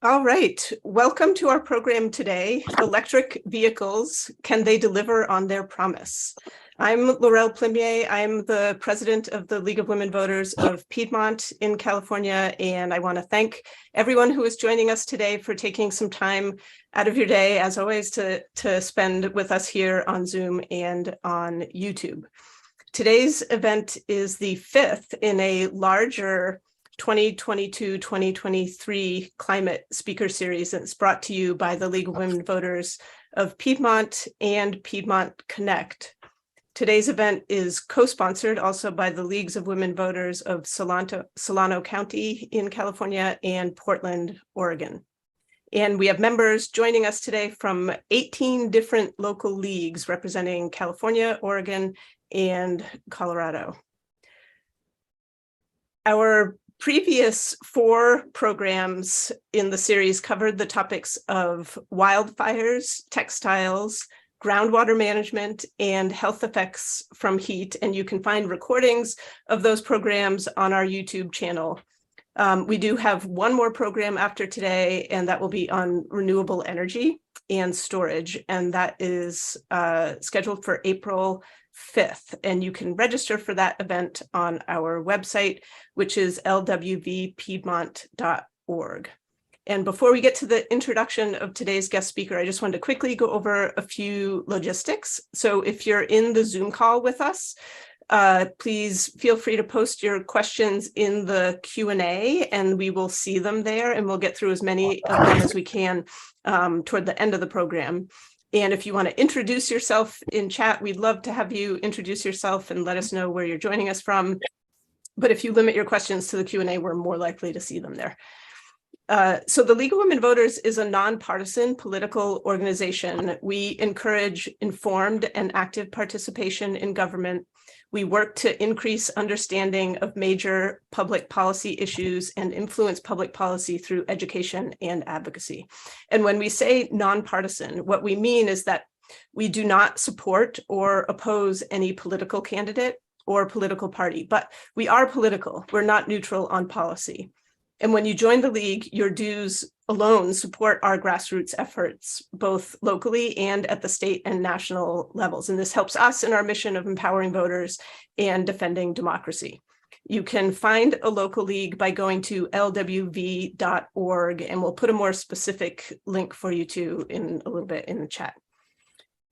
All right, welcome to our program today, Electric Vehicles, Can They Deliver on Their Promise? I'm Laurel Plimier. I'm the president of the League of Women Voters of Piedmont in California, and I want to thank everyone who is joining us today for taking some time out of your day, as always, to spend with us here on Zoom and on YouTube. Today's event is the fifth in a larger 2022-2023 climate speaker series that's brought to you by the League of Women Voters of Piedmont and Piedmont Connect. Today's event is co-sponsored also by the Leagues of Women Voters of Solano County in California and Portland, Oregon. And we have members joining us today from 18 different local leagues representing California, Oregon, and Colorado. Our previous 4 programs in the series covered the topics of wildfires, textiles, groundwater management, and health effects from heat. And you can find recordings of those programs on our YouTube channel. We do have one more program after today, and that will be on renewable energy and storage. And that is scheduled for April 5th, and you can register for that event on our website, which is lwvpiedmont.org. And before we get to the introduction of today's guest speaker, I just wanted to quickly go over a few logistics. So if you're in the Zoom call with us, please feel free to post your questions in the Q&A, and we will see them there, and we'll get through as many of them as we can toward the end of the program. And if you want to introduce yourself in chat, we'd love to have you introduce yourself and let us know where you're joining us from. But if you limit your questions to the Q&A, we're more likely to see them there. So the League of Women Voters is a nonpartisan political organization. We encourage informed and active participation in government. We work to increase understanding of major public policy issues and influence public policy through education and advocacy. And when we say nonpartisan, what we mean is that we do not support or oppose any political candidate or political party, but we are political. We're not neutral on policy. And when you join the League, your dues alone support our grassroots efforts, both locally and at the state and national levels. And this helps us in our mission of empowering voters and defending democracy. You can find a local league by going to lwv.org, and we'll put a more specific link for you too in a little bit in the chat.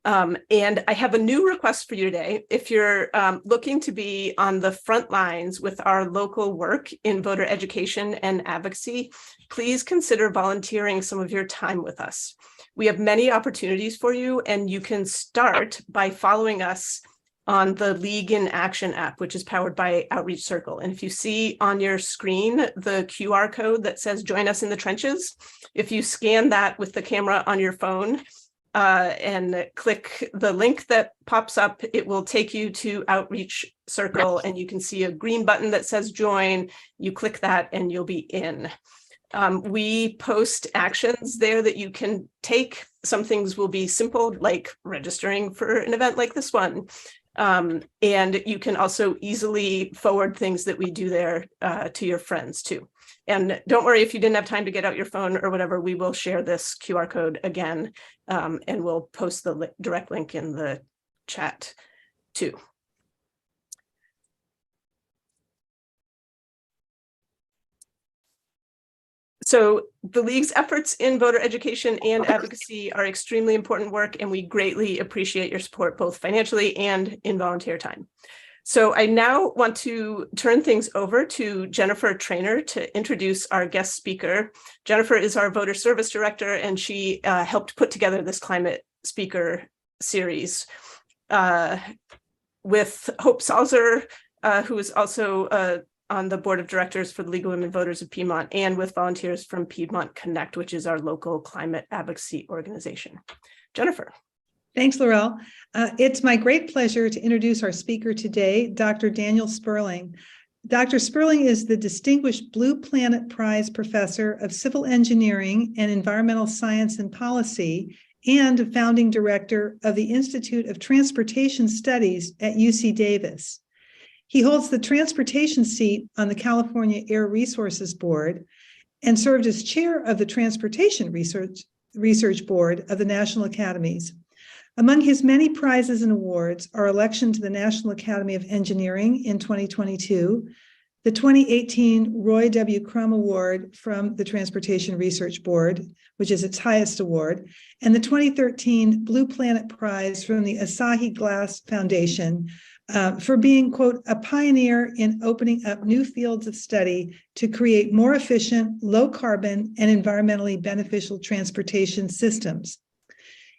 And I have a new request for you today. If you're looking to be on the front lines with our local work in voter education and advocacy, please consider volunteering some of your time with us. We have many opportunities for you, and you can start by following us on the League in Action app, which is powered by Outreach Circle. And if you see on your screen the QR code that says "Join us in the trenches," if you scan that with the camera on your phone, and click the link that pops up, it will take you to Outreach Circle, and you can see a green button that says join. You click that and you'll be in. We post actions there that you can take. Some things will be simple, like registering for an event like this one. And you can also easily forward things that we do there to your friends too. And don't worry if you didn't have time to get out your phone or whatever, we will share this QR code again, and we'll post the direct link in the chat too. So the League's efforts in voter education and advocacy are extremely important work, and we greatly appreciate your support, both financially and in volunteer time. So I now want to turn things over to Jennifer Trainer to introduce our guest speaker. Jennifer is our voter service director, and she helped put together this climate speaker series with Hope Salzer, who is also on the board of directors for the League of Women Voters of Piedmont, and with volunteers from Piedmont Connect, which is our local climate advocacy organization. Jennifer. Thanks, Laurel. It's my great pleasure to introduce our speaker today, Dr. Daniel Sperling. Dr. Sperling is the Distinguished Blue Planet Prize Professor of Civil Engineering and Environmental Science and Policy, and founding director of the Institute of Transportation Studies at UC Davis. He holds the transportation seat on the California Air Resources Board and served as chair of the Transportation Research Board of the National Academies. Among his many prizes and awards are election to the National Academy of Engineering in 2022, the 2018 Roy W. Crum Award from the Transportation Research Board, which is its highest award, and the 2013 Blue Planet Prize from the Asahi Glass Foundation for being, quote, a pioneer in opening up new fields of study to create more efficient, low carbon, and environmentally beneficial transportation systems.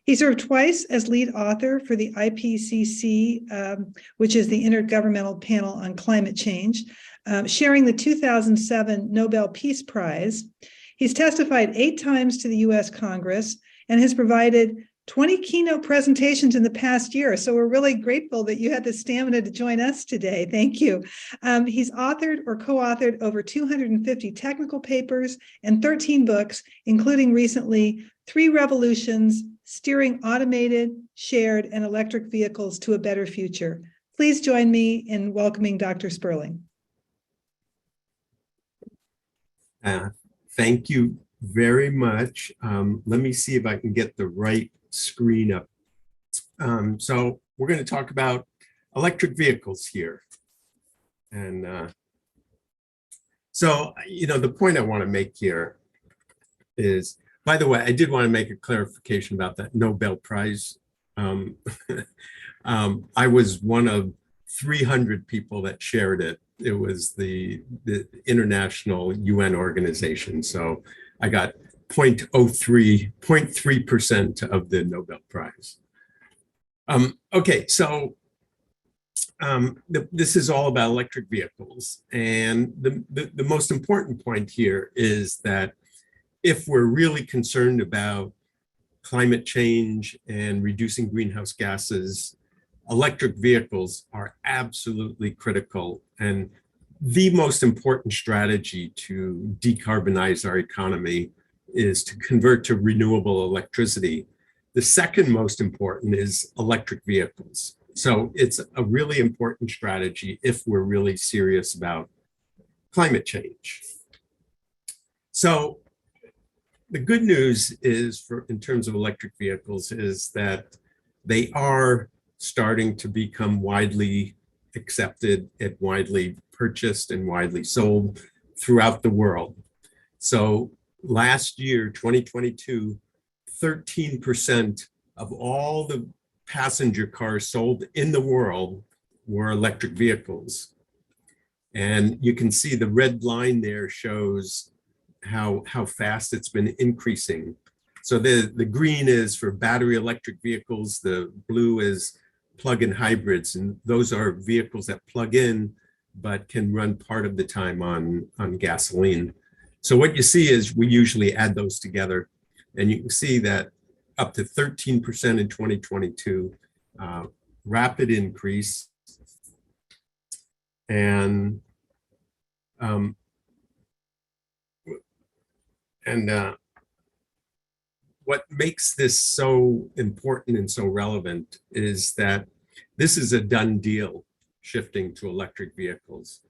He served twice as lead author for the IPCC, which is the Intergovernmental Panel on Climate Change, sharing the 2007 Nobel Peace Prize. He's testified 8 times to the U.S. Congress and has provided 20 keynote presentations in the past year. So we're really grateful that you had the stamina to join us today. Thank you. He's authored or co-authored over 250 technical papers and 13 books, including recently 3 Revolutions, Steering Automated, Shared, and Electric Vehicles to a Better Future. Please join me in welcoming Dr. Sperling. Thank you very much. Let me see if I can get the right screen up. So we're going to talk about electric vehicles here. And so, you know, the point I want to make here is, by the way, I did want to make a clarification about that Nobel Prize. I was one of 300 people that shared it. It was the international UN organization. So I got 0.3% of the Nobel Prize. Okay, so this is all about electric vehicles. And the most important point here is that if we're really concerned about climate change and reducing greenhouse gases, electric vehicles are absolutely critical and the most important strategy to decarbonize our economy is to convert to renewable electricity. The second most important is electric vehicles. So it's a really important strategy if we're really serious about climate change. So the good news is, in terms of electric vehicles, is that they are starting to become widely accepted and widely purchased and widely sold throughout the world. So last year, 2022, 13% of all the passenger cars sold in the world were electric vehicles. And you can see the red line there shows how fast it's been increasing. So the green is for battery electric vehicles, the blue is plug-in hybrids, and those are vehicles that plug in but can run part of the time on gasoline. So what you see is we usually add those together, and you can see that up to 13% in 2022, rapid increase. And what makes this so important and so relevant is that this is a done deal, shifting to electric vehicles.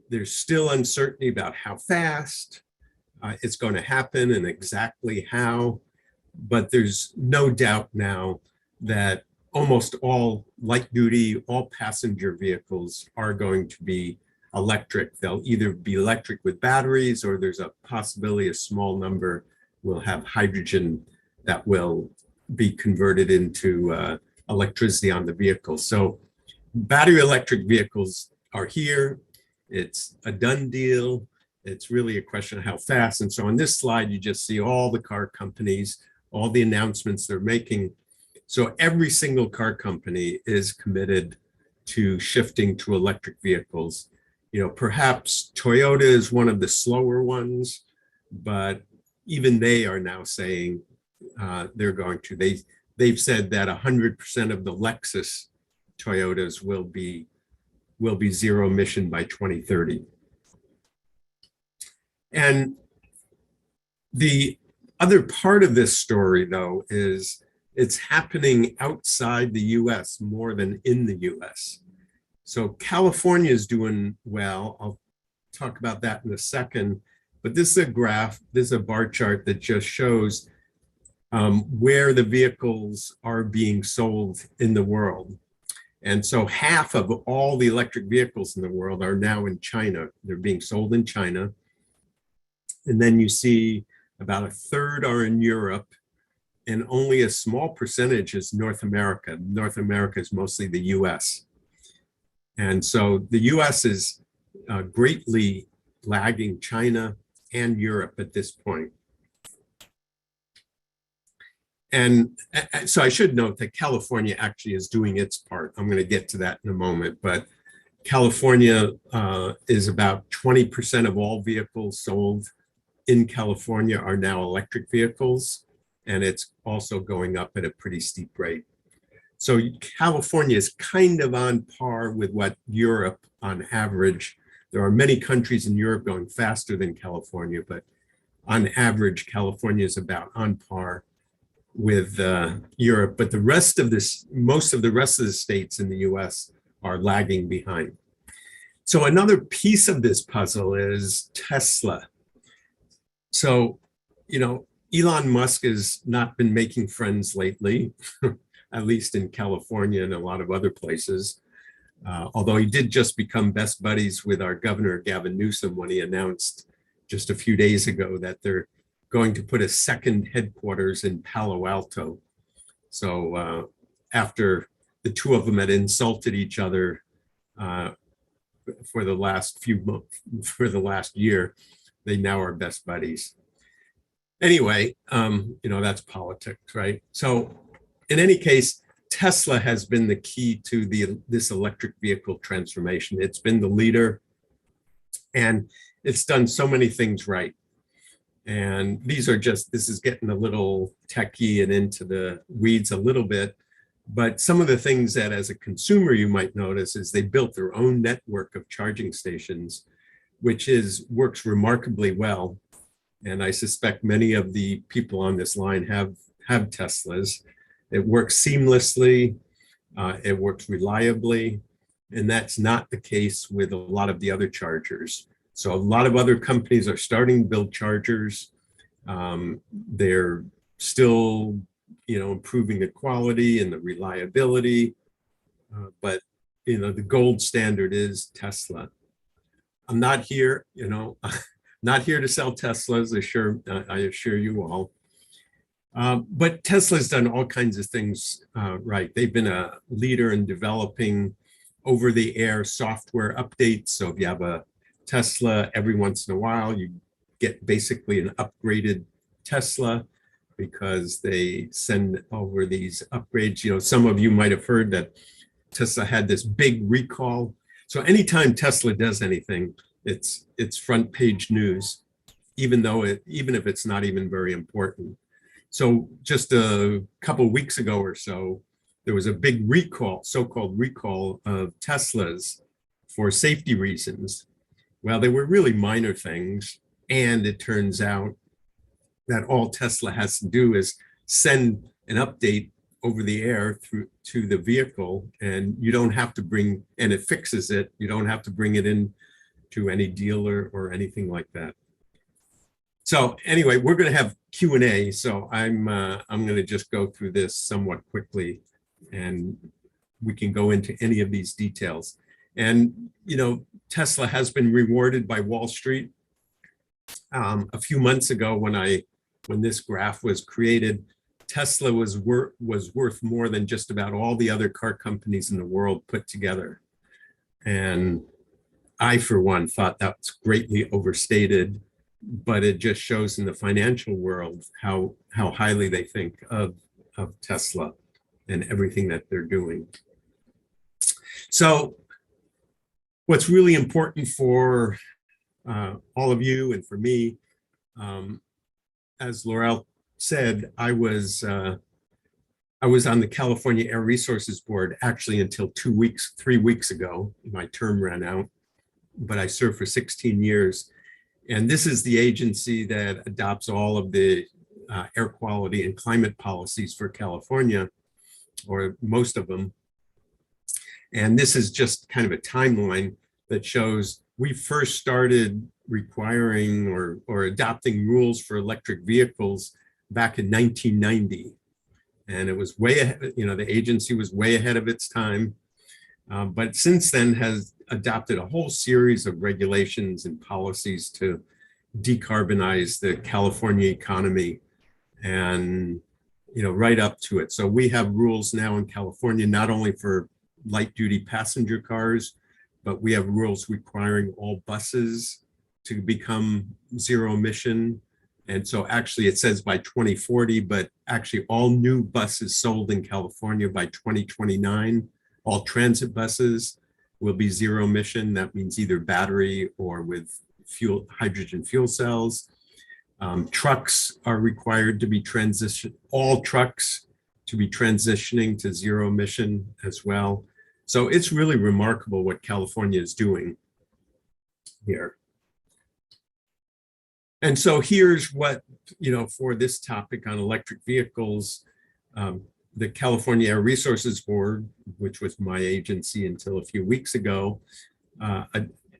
There's still uncertainty about how fast it's going to happen and exactly how, but there's no doubt now that almost all light duty, all passenger vehicles are going to be electric. They'll either be electric with batteries, or there's a possibility a small number will have hydrogen that will be converted into electricity on the vehicle. So battery electric vehicles are here. It's a done deal. It's really a question of how fast. And so on this slide, you just see all the car companies, all the announcements they're making. So every single car company is committed to shifting to electric vehicles. You know, perhaps Toyota is one of the slower ones, but even they are now saying they're going to. They've said that 100% of the Lexus Toyotas will be zero emission by 2030. And the other part of this story, though, is it's happening outside the US more than in the US. So California is doing well. I'll talk about that in a second. But this is a graph, this is a bar chart that just shows where the vehicles are being sold in the world. And so half of all the electric vehicles in the world are now in China. They're being sold in China. And then you see about a third are in Europe, and only a small percentage is North America. North America is mostly the US. And so the US is greatly lagging China and Europe at this point. And so I should note that California actually is doing its part. I'm going to get to that in a moment, but California is about 20% of all vehicles sold in California are now electric vehicles, and it's also going up at a pretty steep rate. So California is kind of on par with what Europe on average. There are many countries in Europe going faster than California, but on average, California is about on par with Europe. But the rest of this, most of the rest of the states in the US are lagging behind. So another piece of this puzzle is Tesla. So, you know, Elon Musk has not been making friends lately, at least in California and a lot of other places. Although he did just become best buddies with our governor, Gavin Newsom, when he announced just a few days ago that they're going to put a second headquarters in Palo Alto. So after the two of them had insulted each other for the last year, they now are best buddies. Anyway, you know, that's politics, right? So in any case, Tesla has been the key to this electric vehicle transformation. It's been the leader, and it's done so many things right. And this is getting a little techie and into the weeds a little bit, but some of the things that as a consumer you might notice is they built their own network of charging stations, which works remarkably well. And I suspect many of the people on this line have Teslas. It works seamlessly, it works reliably, and that's not the case with a lot of the other chargers. So a lot of other companies are starting to build chargers. They're still, you know, improving the quality and the reliability, but you know, the gold standard is Tesla. I'm not here, you know, not here to sell Teslas. I assure you all. But Tesla's done all kinds of things right. They've been a leader in developing over-the-air software updates. So if you have a Tesla, every once in a while, you get basically an upgraded Tesla because they send over these upgrades. You know, some of you might have heard that Tesla had this big recall. So anytime Tesla does anything, it's front page news, even if it's not even very important. So just a couple of weeks ago or so, there was a big recall, so-called recall of Teslas for safety reasons. Well, they were really minor things. And it turns out that all Tesla has to do is send an update over the air to the vehicle, and you don't have to and it fixes it. You don't have to bring it in to any dealer or anything like that. So anyway, we're going to have Q&A. So I'm going to just go through this somewhat quickly, and we can go into any of these details. And, you know, Tesla has been rewarded by Wall Street. A few months ago, when this graph was created, Tesla was worth more than just about all the other car companies in the world put together. And I, for one, thought that's greatly overstated, but it just shows in the financial world how highly they think of Tesla and everything that they're doing. So what's really important for all of you and for me, as Laurel said, I was on the California Air Resources Board actually until 3 weeks ago. My term ran out, but I served for 16 years. And this is the agency that adopts all of the air quality and climate policies for California, or most of them. And this is just kind of a timeline that shows we first started requiring or adopting rules for electric vehicles back in 1990. And it was way ahead, the agency was way ahead of its time. But since then has adopted a whole series of regulations and policies to decarbonize the California economy and, right up to it. So we have rules now in California, not only for light duty passenger cars, but we have rules requiring all buses to become zero emission. And so actually it says by 2040, but actually all new buses sold in California by 2029, all transit buses will be zero emission. That means either battery or with hydrogen fuel cells. Trucks are required to be all trucks to be transitioning to zero emission as well. So it's really remarkable what California is doing here. And so here's what, for this topic on electric vehicles, the California Air Resources Board, which was my agency until a few weeks ago,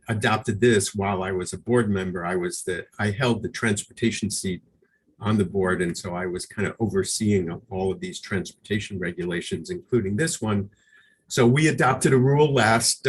adopted this while I was a board member. I held the transportation seat on the board. And so I was kind of overseeing all of these transportation regulations, including this one. So we adopted a rule last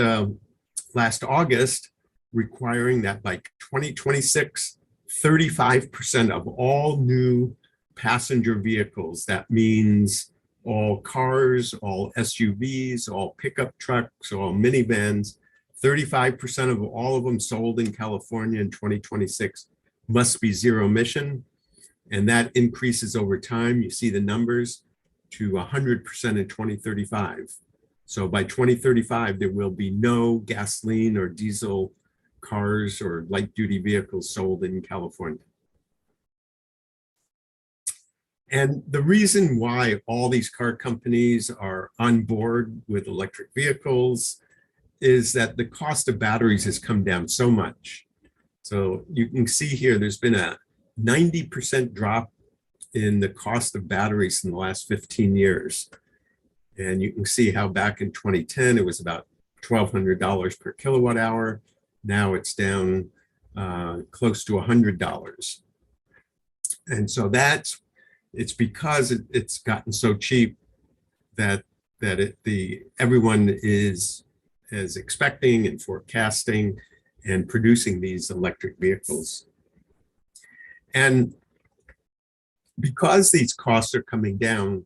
August requiring that by 2026, 35% of all new passenger vehicles, that means all cars, all SUVs, all pickup trucks, all minivans, 35% of all of them sold in California in 2026 must be zero emission. And that increases over time. You see the numbers to 100% in 2035. So by 2035, there will be no gasoline or diesel cars or light duty vehicles sold in California. And the reason why all these car companies are on board with electric vehicles is that the cost of batteries has come down so much. So you can see here, there's been a 90% drop in the cost of batteries in the last 15 years. And you can see how back in 2010, it was about $1,200 per kilowatt hour. Now it's down close to $100. And so it's because it's gotten so cheap that everyone is expecting and forecasting and producing these electric vehicles. And because these costs are coming down,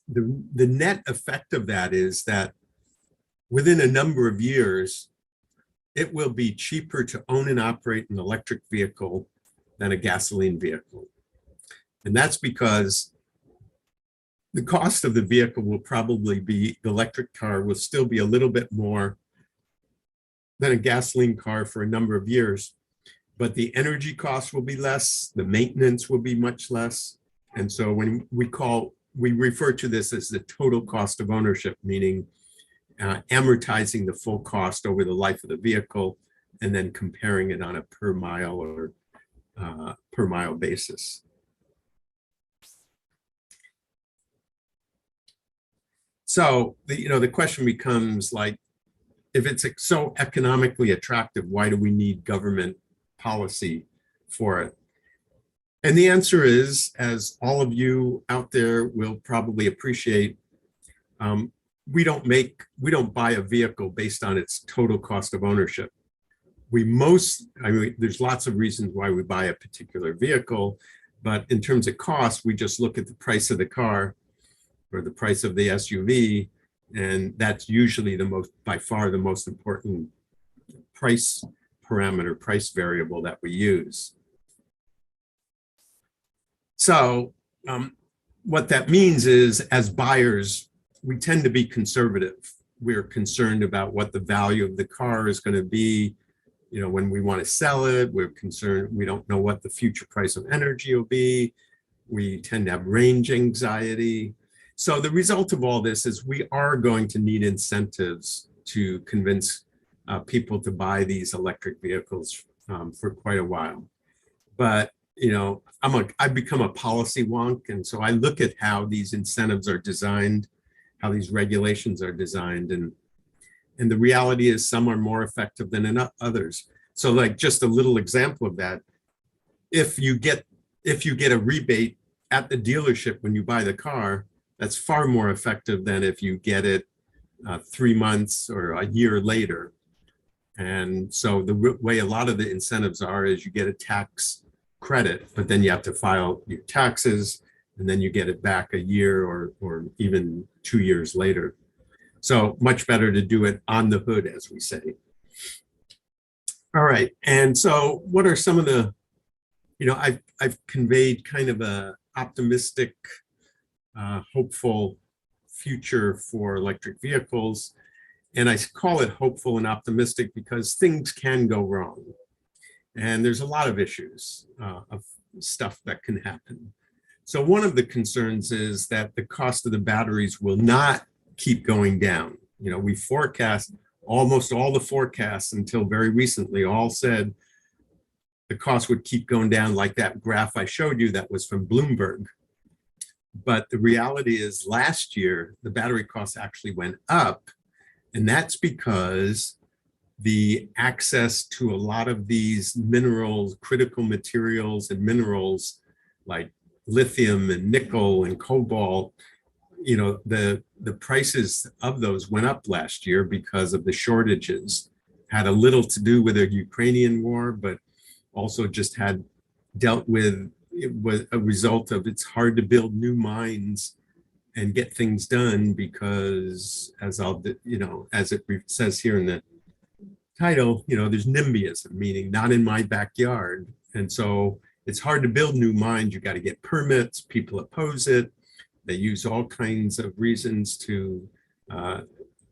the net effect of that is that within a number of years, it will be cheaper to own and operate an electric vehicle than a gasoline vehicle. And that's because the cost of the vehicle will probably be, the electric car will still be a little bit more than a gasoline car for a number of years, but the energy costs will be less, the maintenance will be much less. And so when we refer to this as the total cost of ownership, meaning amortizing the full cost over the life of the vehicle and then comparing it on a per mile or per mile basis. So the question becomes, like, if it's so economically attractive, why do we need government policy for it? And the answer is, as all of you out there will probably appreciate, we don't buy a vehicle based on its total cost of ownership. There's lots of reasons why we buy a particular vehicle, but in terms of cost, we just look at the price of the car or the price of the SUV, and that's usually by far the most important price parameter, price variable that we use. So what that means is, as buyers, we tend to be conservative. We're concerned about what the value of the car is going to be. When we want to sell it, we're concerned, we don't know what the future price of energy will be. We tend to have range anxiety. So the result of all this is we are going to need incentives to convince people to buy these electric vehicles for quite a while. But I've become a policy wonk, and so I look at how these incentives are designed, how these regulations are designed, and the reality is some are more effective than others. So like just a little example of that, if you get a rebate at the dealership when you buy the car, that's far more effective than if you get it 3 months or a year later. And so the way a lot of the incentives are is you get a tax credit, but then you have to file your taxes, and then you get it back a year or even 2 years later. So much better to do it on the hood, as we say. All right, and so what are some of the, I've conveyed kind of a optimistic, hopeful future for electric vehicles. And I call it hopeful and optimistic because things can go wrong. And there's a lot of issues of stuff that can happen. So one of the concerns is that the cost of the batteries will not keep going down. We forecast, almost all the forecasts until very recently all said the cost would keep going down, like that graph I showed you that was from Bloomberg. But the reality is last year, the battery costs actually went up. And that's because the access to a lot of these minerals, critical materials and minerals like lithium and nickel and cobalt, the prices of those went up last year because of the shortages. Had a little to do with the Ukrainian war, but also just had dealt with, it was a result of it's hard to build new mines and get things done because, as it says here in the title, there's NIMBYism, meaning not in my backyard. And so it's hard to build new mines. You got to get permits. People oppose it. They use all kinds of reasons to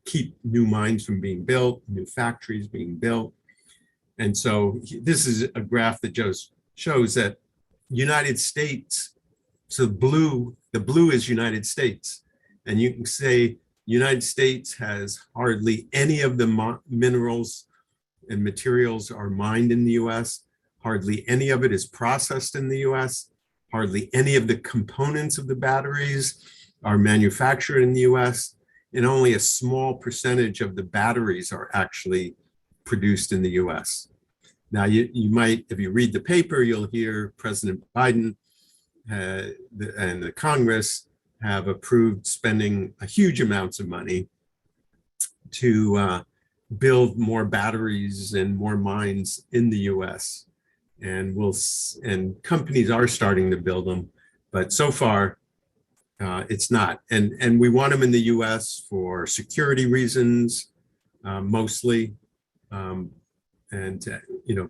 keep new mines from being built, new factories being built. And so this is a graph that just shows that United States, so the blue is United States. And you can say United States has hardly any of the minerals and materials are mined in the US. Hardly any of it is processed in the US. Hardly any of the components of the batteries are manufactured in the US. And only a small percentage of the batteries are actually produced in the US. Now, you might, if you read the paper, you'll hear President Biden and the Congress have approved spending a huge amounts of money to build more batteries and more mines in the US. And companies are starting to build them, but so far it's not. And we want them in the US for security reasons, mostly.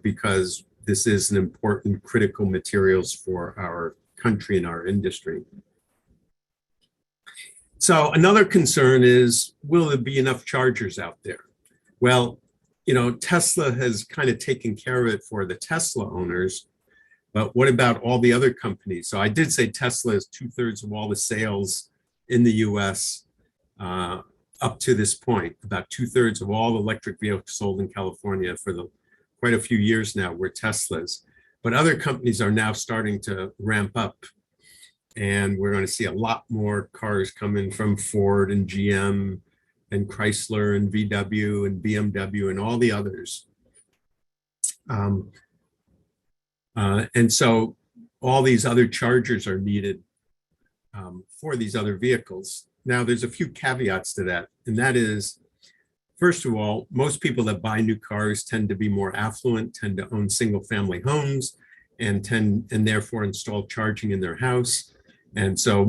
Because this is an important critical materials for our country and our industry. So another concern is, will there be enough chargers out there? Well, Tesla has kind of taken care of it for the Tesla owners, but what about all the other companies? So I did say Tesla is 2/3 of all the sales in the US up to this point. About 2/3 of all electric vehicles sold in California for quite a few years now were Teslas. But other companies are now starting to ramp up. And we're going to see a lot more cars coming from Ford and GM and Chrysler and VW and BMW and all the others. And so all these other chargers are needed for these other vehicles. Now, there's a few caveats to that, and that is, first of all, most people that buy new cars tend to be more affluent, tend to own single-family homes, and therefore install charging in their house. And so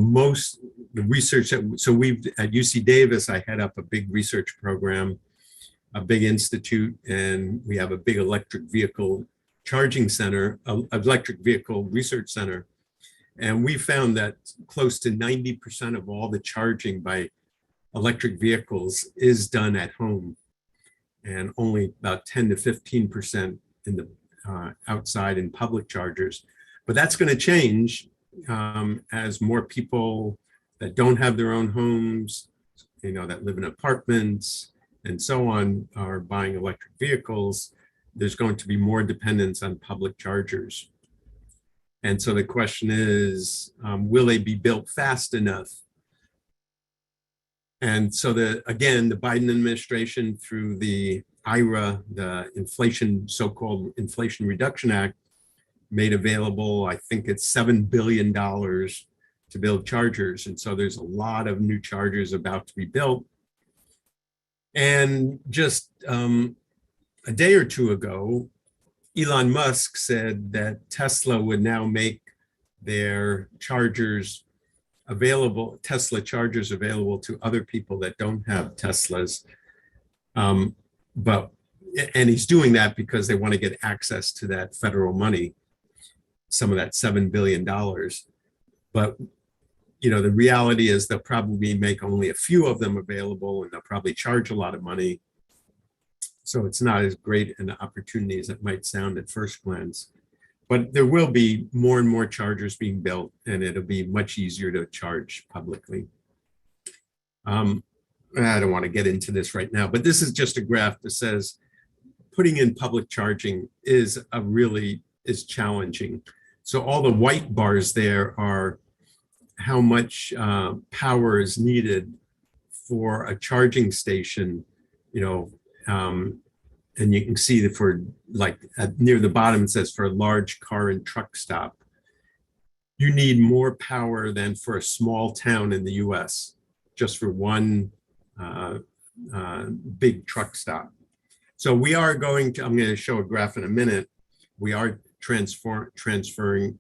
the research we've at UC Davis, I head up a big research program, a big institute, and we have a big electric vehicle charging center, electric vehicle research center. And we found that close to 90% of all the charging by electric vehicles is done at home, and only about 10 to 15% in the outside in public chargers. But that's going to change as more people that don't have their own homes, that live in apartments and so on, are buying electric vehicles. There's going to be more dependence on public chargers. And so the question is, will they be built fast enough? And so again, the Biden administration, through the IRA, the inflation, so-called Inflation Reduction Act, made available, I think it's $7 billion to build chargers. And so there's a lot of new chargers about to be built. And just a day or two ago, Elon Musk said that Tesla would now make their chargers available, Tesla chargers available to other people that don't have Teslas. And he's doing that because they want to get access to that federal money, some of that $7 billion. But the reality is they'll probably make only a few of them available, and they'll probably charge a lot of money. So it's not as great an opportunity as it might sound at first glance. But there will be more and more chargers being built, and it'll be much easier to charge publicly. I don't want to get into this right now, but this is just a graph that says putting in public charging is challenging. So all the white bars there are how much power is needed for a charging station, and you can see that for near the bottom, it says for a large car and truck stop, you need more power than for a small town in the US, just for one big truck stop. So we are I'm going to show a graph in a minute. We are transitioning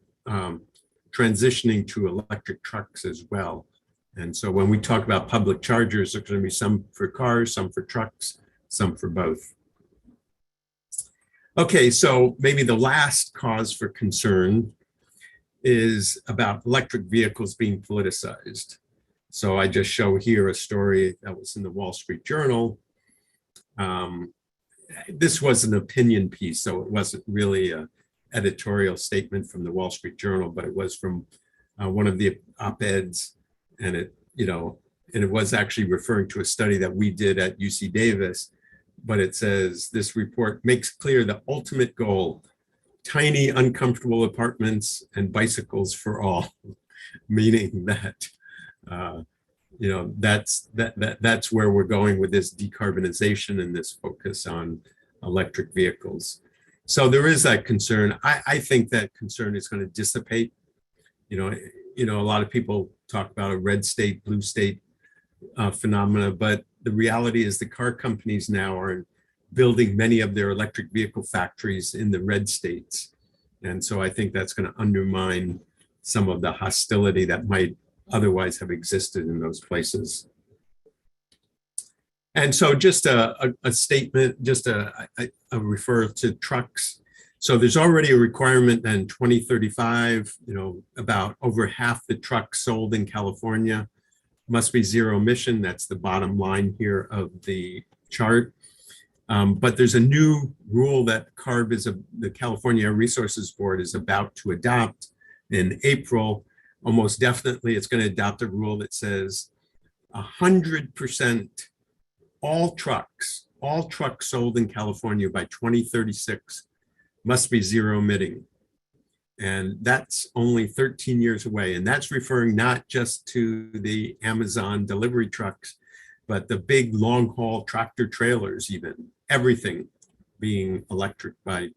to electric trucks as well. And so when we talk about public chargers, there's going to be some for cars, some for trucks, some for both. Okay, so maybe the last cause for concern is about electric vehicles being politicized. So I just show here a story that was in the Wall Street Journal. This was an opinion piece, so it wasn't really an editorial statement from the Wall Street Journal, but it was from one of the op-eds, and it was actually referring to a study that we did at UC Davis. But it says this report makes clear the ultimate goal: tiny, uncomfortable apartments and bicycles for all, meaning that that's where we're going with this decarbonization and this focus on electric vehicles. So there is that concern. I think that concern is going to dissipate. A lot of people talk about a red state, blue state phenomena, but the reality is the car companies now are building many of their electric vehicle factories in the red states. And so I think that's going to undermine some of the hostility that might otherwise have existed in those places. And so just a statement, just a refer to trucks. So there's already a requirement in 2035, about over half the trucks sold in California must be zero emission. That's the bottom line here of the chart. But there's a new rule that CARB the California Air Resources Board is about to adopt in April. Almost definitely it's going to adopt a rule that says 100% all trucks sold in California by 2036 must be zero emitting. And that's only 13 years away. And that's referring not just to the Amazon delivery trucks, but the big long haul tractor trailers, even everything being electric or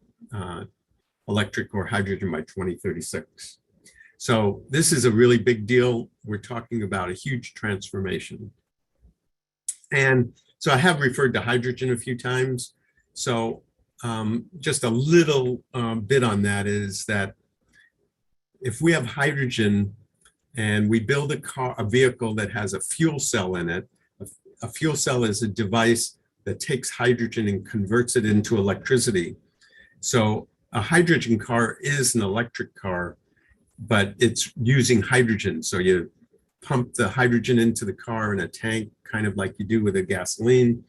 hydrogen by 2036. So this is a really big deal. We're talking about a huge transformation. And so I have referred to hydrogen a few times. So just a little bit on that is that if we have hydrogen and we build a vehicle that has a fuel cell in it, a fuel cell is a device that takes hydrogen and converts it into electricity. So a hydrogen car is an electric car, but it's using hydrogen. So you pump the hydrogen into the car in a tank, kind of like you do with a gasoline.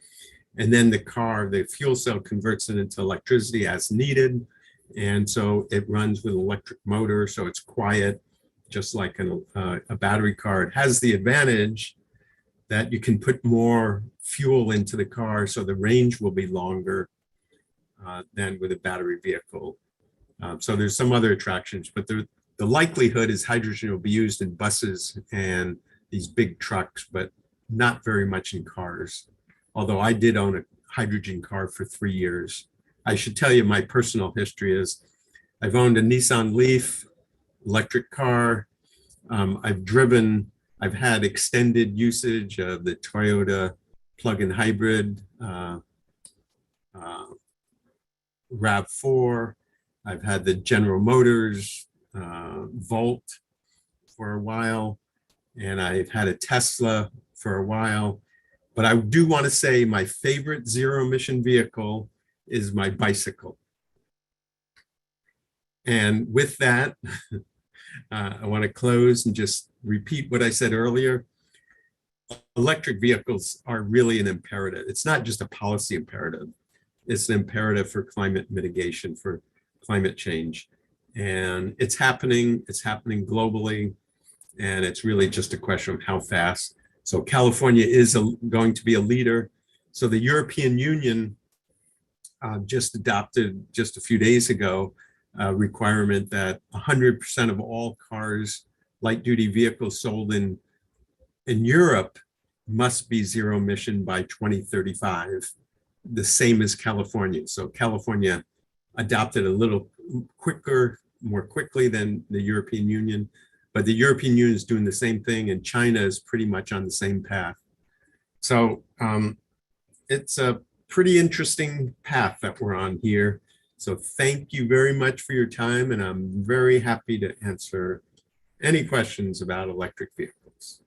And then the fuel cell converts it into electricity as needed. And so it runs with an electric motor, so it's quiet, just like a battery car. It has the advantage that you can put more fuel into the car, so the range will be longer than with a battery vehicle. So there's some other attractions, but the likelihood is hydrogen will be used in buses and these big trucks, but not very much in cars. Although I did own a hydrogen car for 3 years. I should tell you my personal history is I've owned a Nissan Leaf electric car. I've had extended usage of the Toyota plug-in hybrid RAV4. I've had the General Motors Volt for a while, and I've had a Tesla for a while. But I do want to say my favorite zero emission vehicle is my bicycle. And with that, I want to close and just repeat what I said earlier. Electric vehicles are really an imperative. It's not just a policy imperative. It's an imperative for climate mitigation, for climate change. And it's happening globally. And it's really just a question of how fast. So California is going to be a leader. So the European Union just adopted just a few days ago a requirement that 100% of all cars, light duty vehicles sold in Europe must be zero emission by 2035, the same as California. So California adopted a little more quickly than the European Union, but the European Union is doing the same thing, and China is pretty much on the same path. So it's a pretty interesting path that we're on here. So thank you very much for your time, and I'm very happy to answer any questions about electric vehicles.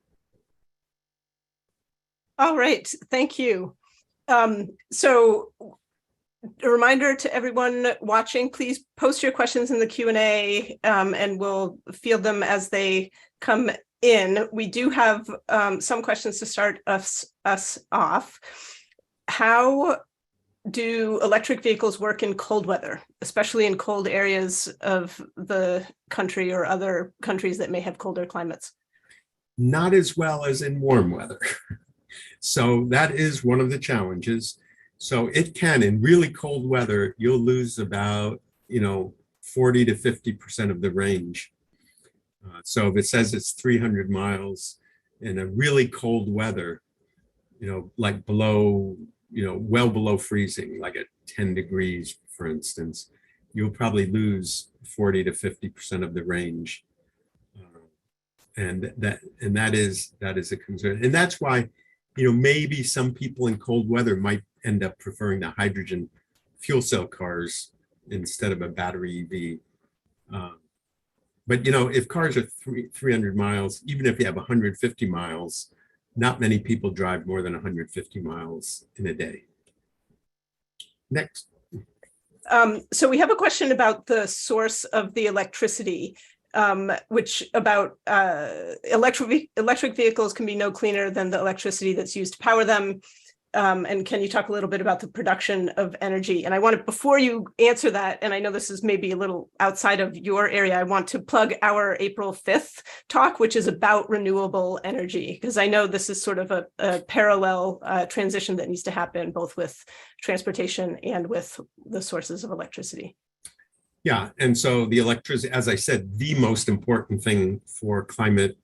All right, thank you. So a reminder to everyone watching, please post your questions in the Q&A and we'll field them as they come in. We do have some questions to start us off. How do electric vehicles work in cold weather, especially in cold areas of the country or other countries that may have colder climates? Not as well as in warm weather. So that is one of the challenges. So it can, in really cold weather, you'll lose about 40 to 50% of the range. So if it says it's 300 miles in a really cold weather, like below, well below freezing, like at 10 degrees, for instance, you'll probably lose 40 to 50% of the range. And that is a concern. And that's why, maybe some people in cold weather might end up preferring the hydrogen fuel cell cars instead of a battery EV. But, if cars are 300 miles, even if you have 150 miles, not many people drive more than 150 miles in a day. Next. So we have a question about the source of the electricity, which about electric vehicles can be no cleaner than the electricity that's used to power them. And can you talk a little bit about the production of energy? And I want to, before you answer that, and I know this is maybe a little outside of your area, I want to plug our April 5th talk, which is about renewable energy, because I know this is sort of a parallel transition that needs to happen both with transportation and with the sources of electricity. Yeah, and so the electricity, as I said, the most important thing for climate,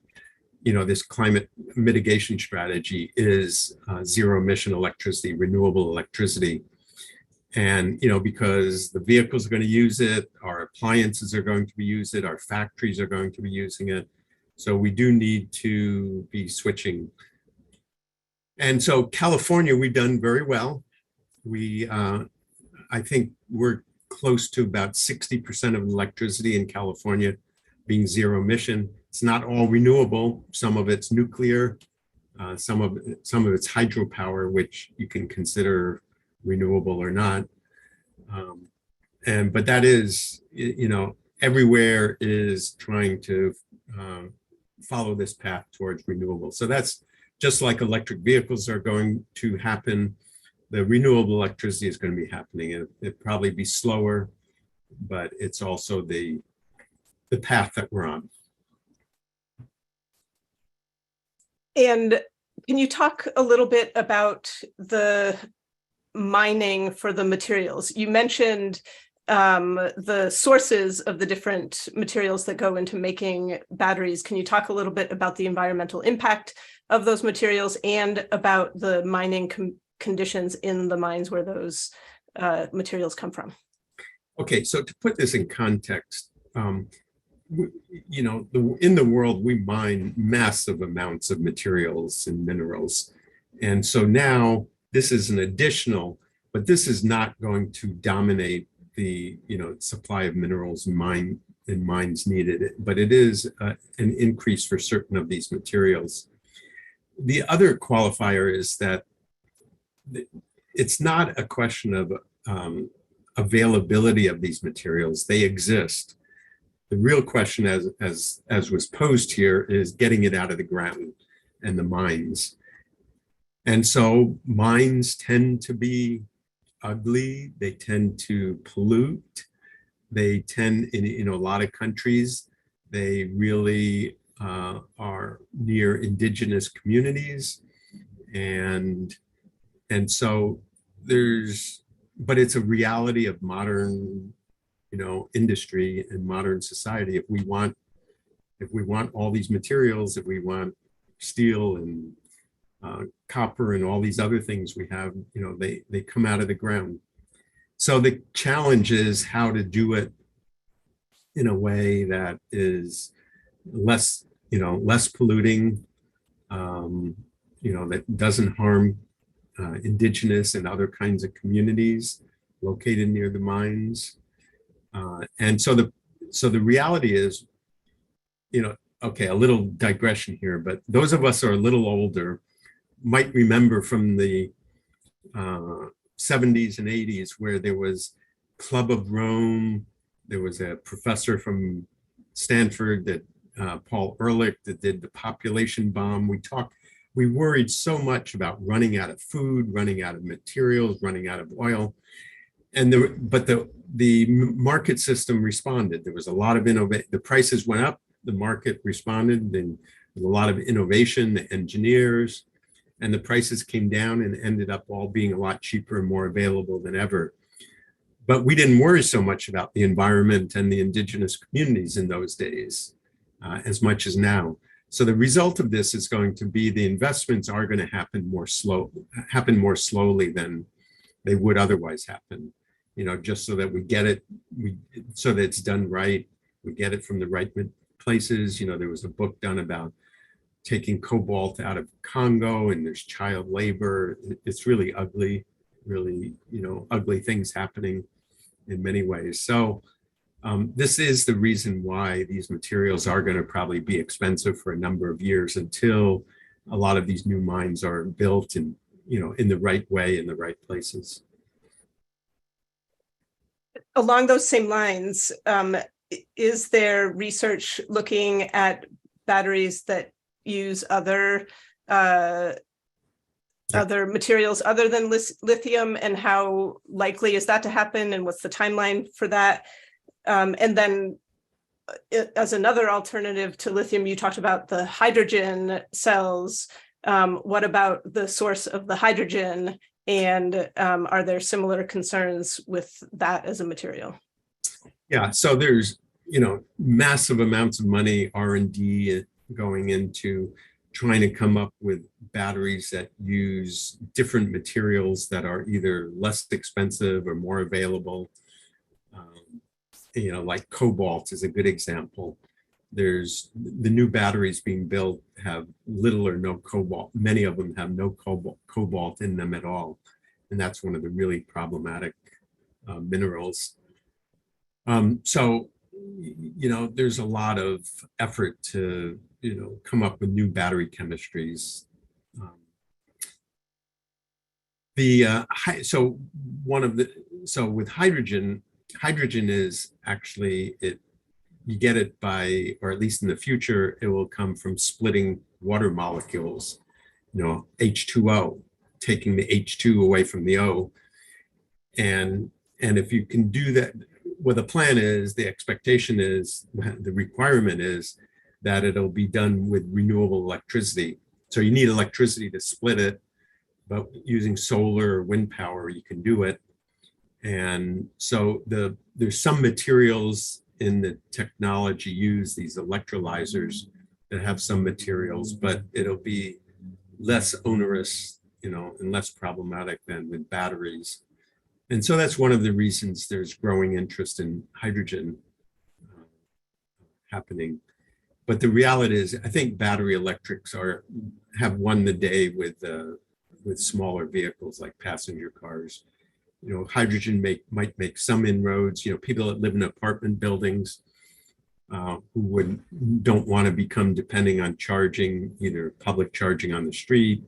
this climate mitigation strategy is zero emission electricity, renewable electricity. And, because the vehicles are going to use it, our appliances are going to be using it, our factories are going to be using it. So we do need to be switching. And so California, we've done very well. I think we're close to about 60% of electricity in California being zero emission. It's not all renewable. Some of it's nuclear, some of it's hydropower, which you can consider renewable or not. But that is, everywhere is trying to follow this path towards renewable. So that's just like electric vehicles are going to happen. The renewable electricity is going to be happening. It'll probably be slower, but it's also the path that we're on. And can you talk a little bit about the mining for the materials? You mentioned the sources of the different materials that go into making batteries. Can you talk a little bit about the environmental impact of those materials and about the mining conditions in the mines where those materials come from. Okay, so to put this in context, you know, in the world, we mine massive amounts of materials and minerals. And so now this is an additional, but this is not going to dominate the, you know, supply of minerals and mines needed, but it is an increase for certain of these materials. The other qualifier is that it's not a question of availability of these materials. They exist. The real question, as was posed here, is getting it out of the ground and the mines. And so mines tend to be ugly. They tend to pollute. They tend, in a lot of countries, they really are near indigenous communities. And so but it's a reality of modern, you know, industry and modern society. If we want all these materials, if we want steel and copper and all these other things we have, you know, they come out of the ground. So the challenge is how to do it in a way that is less polluting, you know, that doesn't harm indigenous and other kinds of communities located near the mines. And so the reality is, you know, okay, a little digression here, but those of us who are a little older might remember from the 70s and 80s where there was Club of Rome. There was a professor from Stanford, that Paul Ehrlich, that did the population bomb. We worried so much about running out of food, running out of materials, running out of oil. But the market system responded. There was a lot of innovation. The prices went up, the market responded, and a lot of innovation, the engineers, and the prices came down and ended up all being a lot cheaper and more available than ever. But we didn't worry so much about the environment and the indigenous communities in those days as much as now. So the result of this is going to be the investments are going to happen more slowly than they would otherwise happen. You know, just so that we get it, so that it's done right, we get it from the right places. You know, there was a book done about taking cobalt out of Congo, and there's child labor. It's really ugly, really, you know, ugly things happening in many ways. So this is the reason why these materials are going to probably be expensive for a number of years until a lot of these new mines are built in, you know, in the right way, in the right places. Along those same lines, is there research looking at batteries that use other materials other than lithium, and how likely is that to happen, and what's the timeline for that? And then as another alternative to lithium, you talked about the hydrogen cells. What about the source of the hydrogen? And are there similar concerns with that as a material? Yeah, so there's, you know, massive amounts of money, R&D going into trying to come up with batteries that use different materials that are either less expensive or more available. You know, like cobalt is a good example. There's the new batteries being built have little or no cobalt. Many of them have no cobalt in them at all. And that's one of the really problematic minerals. So, you know, there's a lot of effort to, you know, come up with new battery chemistries. So with hydrogen is actually you get it by, or at least in the future, it will come from splitting water molecules, you know, H2O, taking the H2 away from the O. And if you can do that, what the plan is, the expectation is, the requirement is that it'll be done with renewable electricity. So you need electricity to split it, but using solar or wind power, you can do it. And so there's some materials in the technology used, these electrolyzers, that have some materials, but it'll be less onerous and less problematic than with batteries. And so that's one of the reasons there's growing interest in hydrogen happening. But the reality is, I think battery electrics have won the day with smaller vehicles like passenger cars. Hydrogen might make some inroads. People that live in apartment buildings who don't want to become depending on charging, either public charging on the street,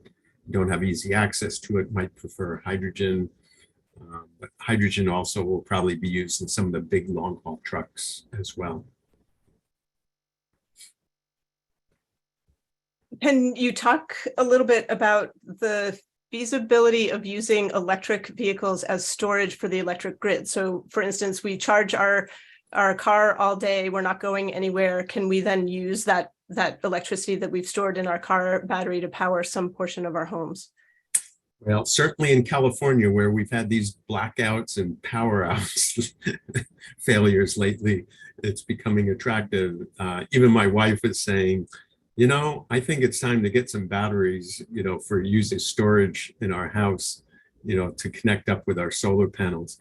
don't have easy access to it, might prefer hydrogen. But hydrogen also will probably be used in some of the big long haul trucks as well. Can you talk a little bit about the feasibility of using electric vehicles as storage for the electric grid? So for instance, we charge our car all day, we're not going anywhere. Can we then use that electricity that we've stored in our car battery to power some portion of our homes? Well, certainly in California, where we've had these blackouts and power outs failures lately, it's becoming attractive. Even my wife is saying, I think it's time to get some batteries, for using storage in our house, to connect up with our solar panels.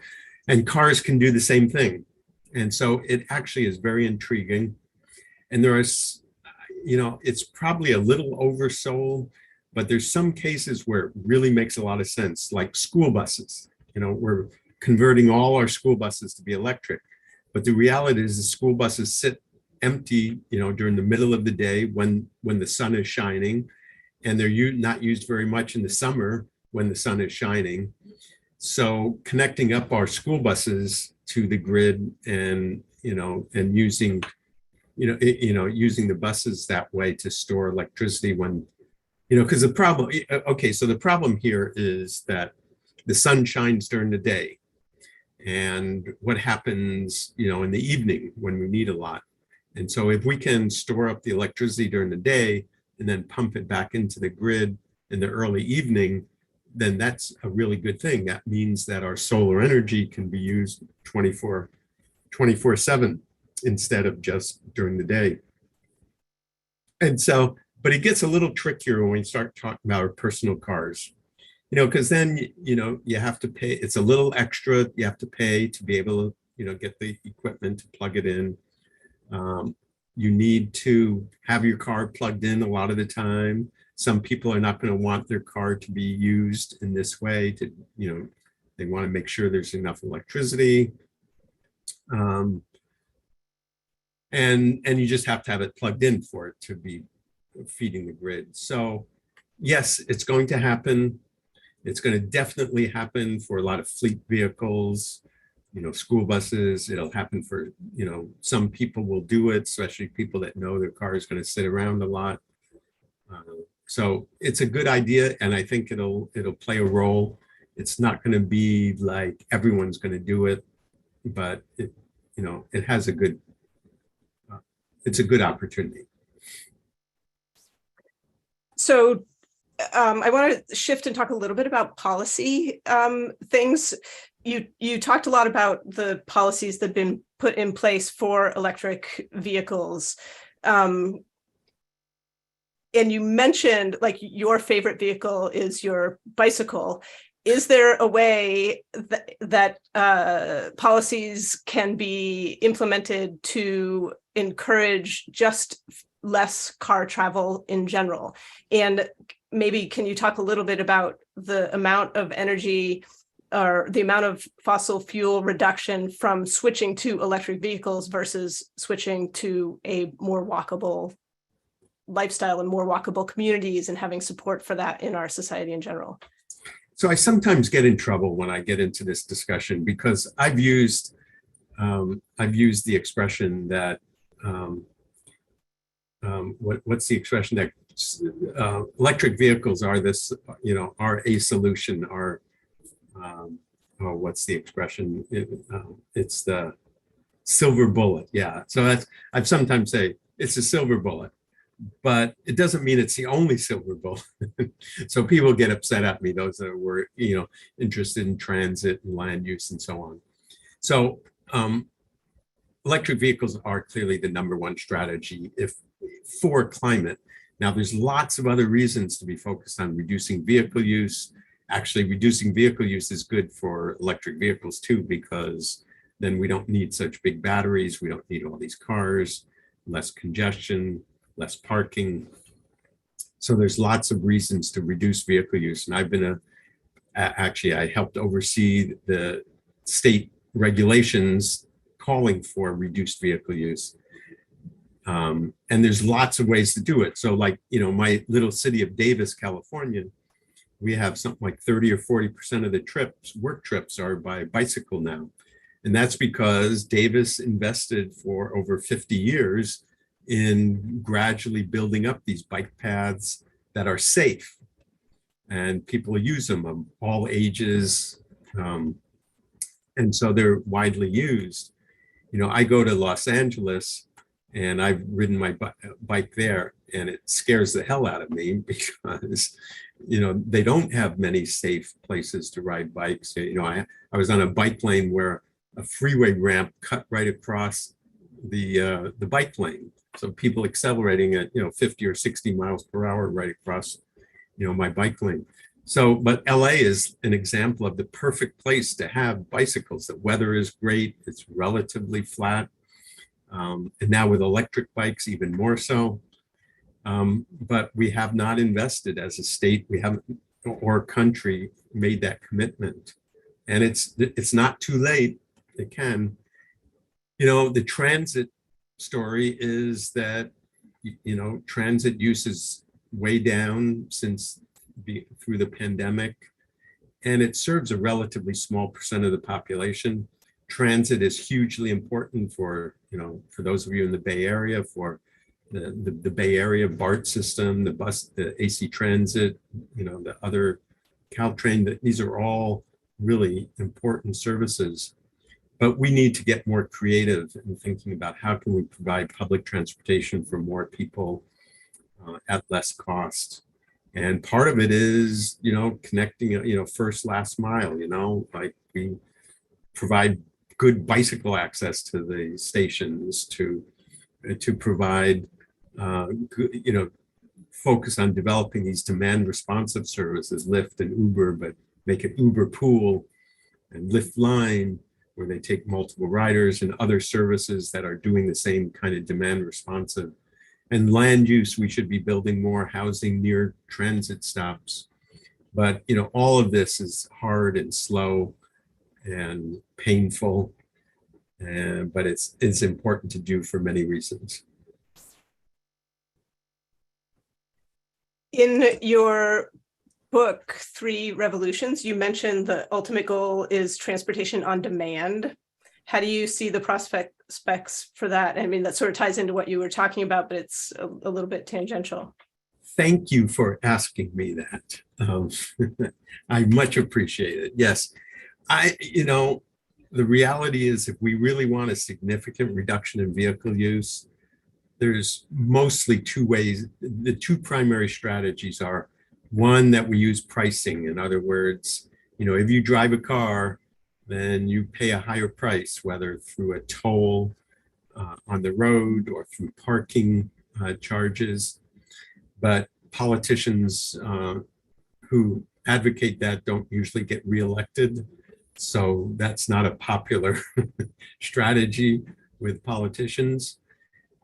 And cars can do the same thing. And so it actually is very intriguing. And there is, it's probably a little oversold, but there's some cases where it really makes a lot of sense, like school buses. We're converting all our school buses to be electric. But the reality is the school buses sit empty, during the middle of the day when the sun is shining, and they're not used very much in the summer when the sun is shining. So connecting up our school buses to the grid and using using the buses that way to store electricity when because the problem here is that the sun shines during the day, and what happens in the evening when we need a lot. And so if we can store up the electricity during the day and then pump it back into the grid in the early evening, then that's a really good thing. That means that our solar energy can be used 24/7 instead of just during the day. And so, but it gets a little trickier when we start talking about our personal cars, because then, you have to pay, it's a little extra, you have to pay to be able to, get the equipment to plug it in. You need to have your car plugged in a lot of the time. Some people are not going to want their car to be used in this way to, they want to make sure there's enough electricity. And you just have to have it plugged in for it to be feeding the grid. So yes, it's going to happen. It's going to definitely happen for a lot of fleet vehicles, school buses. It'll happen for, some people will do it, especially people that know their car is going to sit around a lot. So it's a good idea, and I think it'll play a role. It's not going to be like everyone's going to do it, but it has it's a good opportunity. So I want to shift and talk a little bit about policy things. You talked a lot about the policies that have been put in place for electric vehicles. And you mentioned like your favorite vehicle is your bicycle. Is there a way that policies can be implemented to encourage just less car travel in general? And maybe can you talk a little bit about the amount of energy or the amount of fossil fuel reduction from switching to electric vehicles versus switching to a more walkable lifestyle and more walkable communities and having support for that in our society in general? So I sometimes get in trouble when I get into this discussion because I've used the expression that what's the expression that electric vehicles are this, are a solution, are what's the expression? It's the silver bullet. Yeah. So I've sometimes say it's a silver bullet, but it doesn't mean it's the only silver bullet. So people get upset at me, those that were, interested in transit and land use and so on. So electric vehicles are clearly the #1 strategy for climate. Now, there's lots of other reasons to be focused on reducing vehicle use. Actually, reducing vehicle use is good for electric vehicles too, because then we don't need such big batteries. We don't need all these cars, less congestion, less parking. So there's lots of reasons to reduce vehicle use. And I've been actually, I helped oversee the state regulations calling for reduced vehicle use. And there's lots of ways to do it. So like, my little city of Davis, California, we have something like 30 or 40% of the work trips are by bicycle now. And that's because Davis invested for over 50 years in gradually building up these bike paths that are safe. And people use them of all ages. And so they're widely used. I go to Los Angeles and I've ridden my bike there, and it scares the hell out of me because, they don't have many safe places to ride bikes. I was on a bike lane where a freeway ramp cut right across the bike lane. So people accelerating at, 50 or 60 miles per hour right across, my bike lane. So, but LA is an example of the perfect place to have bicycles. The weather is great. It's relatively flat. And now with electric bikes, even more so. But we have not invested as a state. We haven't, or country, made that commitment. And it's not too late. It can. The transit story is that, transit use is way down since through the pandemic, and it serves a relatively small percent of the population. Transit is hugely important for, for those of you in the Bay Area, for the Bay Area BART system, the bus, the AC Transit, the other Caltrain. These are all really important services. But we need to get more creative in thinking about how can we provide public transportation for more people at less cost. And part of it is, connecting, first, last mile, like we provide good bicycle access to the stations, to provide, focus on developing these demand responsive services, Lyft and Uber, but make it Uber Pool and Lyft Line, where they take multiple riders, and other services that are doing the same kind of demand responsive. And land use, we should be building more housing near transit stops. But, all of this is hard and slow and painful, but it's important to do for many reasons. In your book, Three Revolutions, you mentioned the ultimate goal is transportation on demand. How do you see the prospects for that? I mean, that sort of ties into what you were talking about, but it's a little bit tangential. Thank you for asking me that. I much appreciate it. Yes, the reality is, if we really want a significant reduction in vehicle use, there's mostly two ways. The two primary strategies are, one, that we use pricing. In other words, if you drive a car, then you pay a higher price, whether through a toll on the road or through parking charges. But politicians who advocate that don't usually get reelected. So that's not a popular strategy with politicians.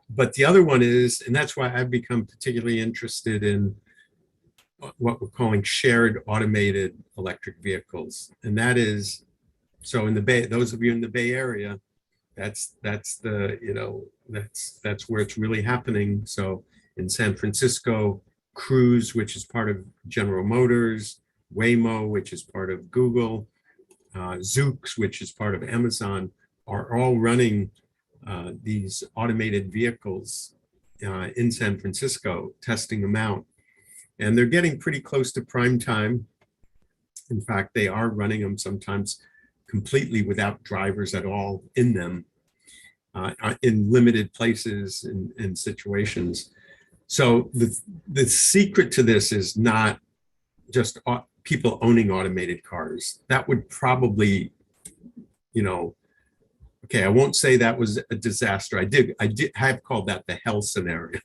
But the other one is, and that's why I've become particularly interested in what we're calling shared automated electric vehicles. And that is, so in the Bay, those of you in the Bay Area, that's the, that's where it's really happening. So in San Francisco, Cruise, which is part of General Motors, Waymo, which is part of Google, Zoox, which is part of Amazon, are all running these automated vehicles in San Francisco, testing them out. And they're getting pretty close to prime time. In fact, they are running them sometimes completely without drivers at all in them, in limited places and situations. So the secret to this is not just people owning automated cars. That would probably, okay, I won't say that was a disaster. I have called that the hell scenario,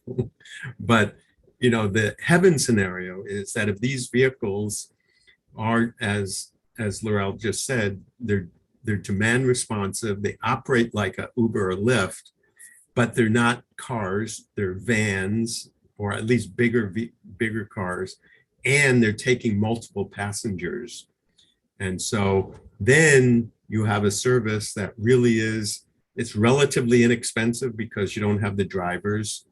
but the heaven scenario is that if these vehicles are, as Laurel just said, they're demand responsive, they operate like a Uber or Lyft, but they're not cars, they're vans, or at least bigger cars, and they're taking multiple passengers. And so then you have a service that really it's relatively inexpensive because you don't have the drivers.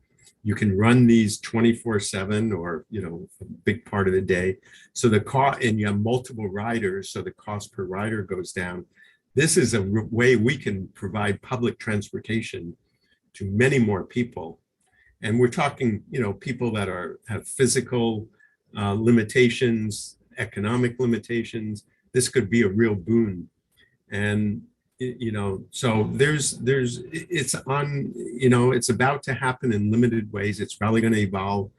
You can run these 24/7 or, a big part of the day. So and you have multiple riders, so the cost per rider goes down. This is a way we can provide public transportation to many more people. And we're talking, people that have physical limitations, economic limitations. This could be a real boon. And so it's about to happen in limited ways. It's probably going to evolve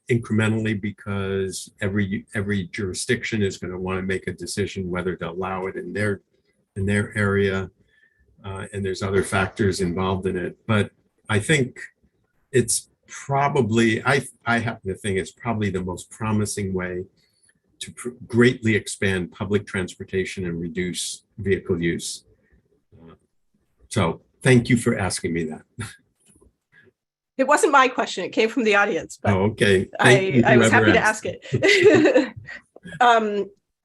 incrementally because every jurisdiction is going to want to make a decision whether to allow it in their area, and there's other factors involved in it. But I think it's probably, I happen to think it's probably the most promising way to greatly expand public transportation and reduce vehicle use. So thank you for asking me that. It wasn't my question, it came from the audience, but okay. I was happy to ask it.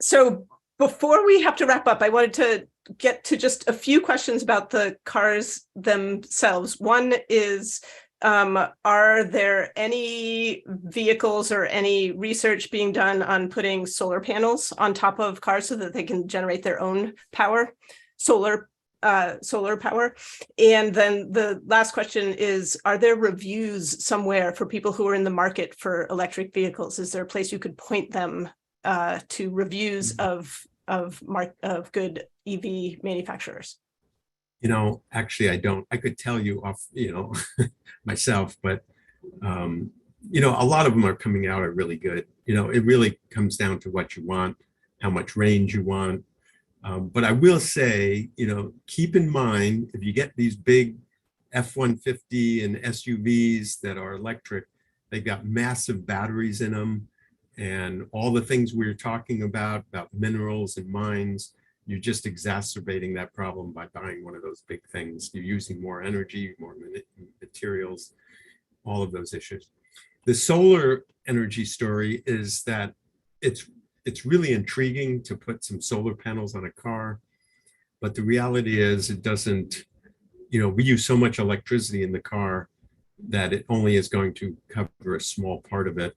So before we have to wrap up, I wanted to get to just a few questions about the cars themselves. One is, are there any vehicles or any research being done on putting solar panels on top of cars so that they can generate their own power, solar power? And then the last question is, are there reviews somewhere for people who are in the market for electric vehicles? Is there a place you could point them to reviews of good EV manufacturers? Actually, I don't. I could tell you off, myself, but, a lot of them are coming out are really good. It really comes down to what you want, how much range you want. But I will say, keep in mind, if you get these big F-150 and SUVs that are electric, they've got massive batteries in them, and all the things we were talking about minerals and mines. You're just exacerbating that problem by buying one of those big things. You're using more energy, more materials, all of those issues. The solar energy story is that it's really intriguing to put some solar panels on a car, but the reality is it doesn't, we use so much electricity in the car that it only is going to cover a small part of it,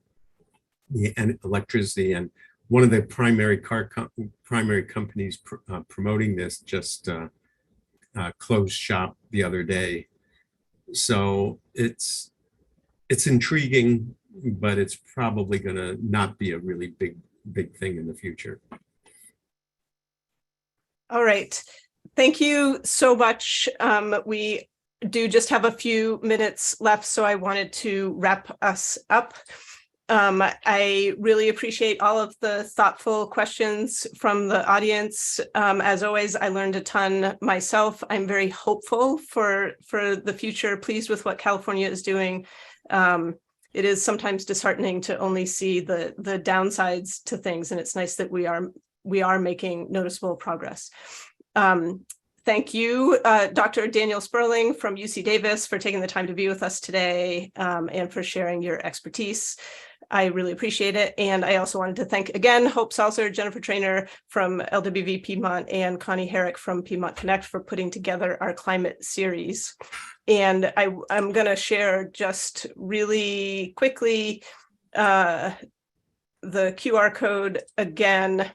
and electricity. And one of the primary companies promoting this just closed shop the other day. So it's intriguing, but it's probably going to not be a really big thing in the future. All right. Thank you so much. We do just have a few minutes left, so I wanted to wrap us up. I really appreciate all of the thoughtful questions from the audience. As always, I learned a ton myself. I'm very hopeful for the future, pleased with what California is doing. It is sometimes disheartening to only see the downsides to things, and it's nice that we are making noticeable progress. Thank you, Dr. Daniel Sperling from UC Davis, for taking the time to be with us today, and for sharing your expertise. I really appreciate it. And I also wanted to thank again Hope Salzer, Jennifer Trainer from LWV Piedmont, and Connie Herrick from Piedmont Connect for putting together our climate series. And I'm going to share just really quickly the QR code again.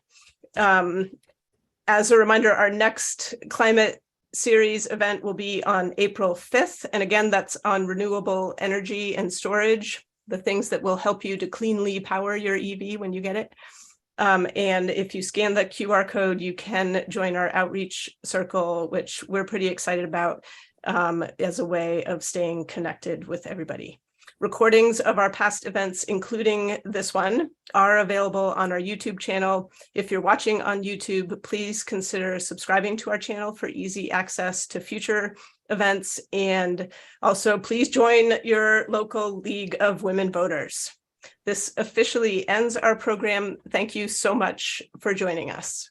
As a reminder, our next climate series event will be on April 5th. And again, that's on renewable energy and storage, the things that will help you to cleanly power your EV when you get it. And if you scan the QR code, you can join our outreach circle, which we're pretty excited about as a way of staying connected with everybody. Recordings of our past events, including this one, are available on our YouTube channel. If you're watching on YouTube, please consider subscribing to our channel for easy access to future events. And also, please join your local League of Women Voters. This officially ends our program. Thank you so much for joining us.